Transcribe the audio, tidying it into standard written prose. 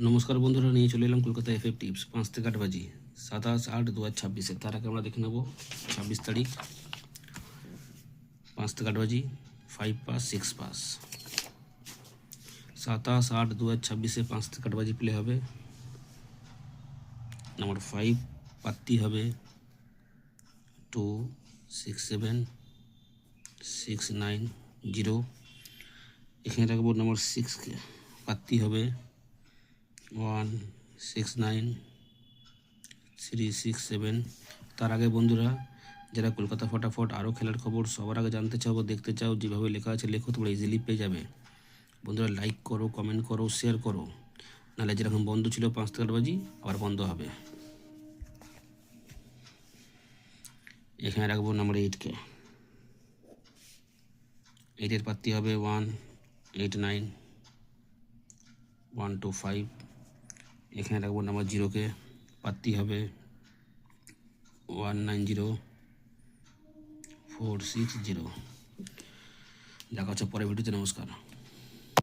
নমস্কার বন্ধুরা, নিয়ে চলে এলাম কলকাতা এফএফ টিপস 5 থেকে 8 বাজি 27/8/2026। তার আগে আমরা দেখে নেব 26 তারিখ 5 থেকে 8 বাজি 5 পাস 6 পাস। 27/8/2026 5 থেকে 8 বাজি প্লে হবে। নাম্বার 5 পাত্তি হবে 2 6 7 6 9 0। এখানে রাখবো নাম্বার 6 কে, পাত্তি হবে 1 6 9 3 6 7। তার আগে বন্ধুরা, যারা কলকাতা ফটাফট আরও খেলার খবর সবার আগে জানতে চাও বা দেখতে চাও, যেভাবে লেখা আছে লেখো, তোমরা ইজিলি পেয়ে যাবে। বন্ধুরা লাইক করো, কমেন্ট করো, শেয়ার করো, নাহলে যেরকম বন্ধ ছিল 5 থেকে 8 বাজি আবার বন্ধ হবে। এখানে রাখবো নাম্বার 8 কে, 8-এর পাত্তি হবে 1 8 9 1 2 5। এখানে রাখবো নাম্বার 0 কে, পাত্তি হবে 1 9 0 4 6 0। দেখা হচ্ছে পরের ভিডিওতে। নমস্কার।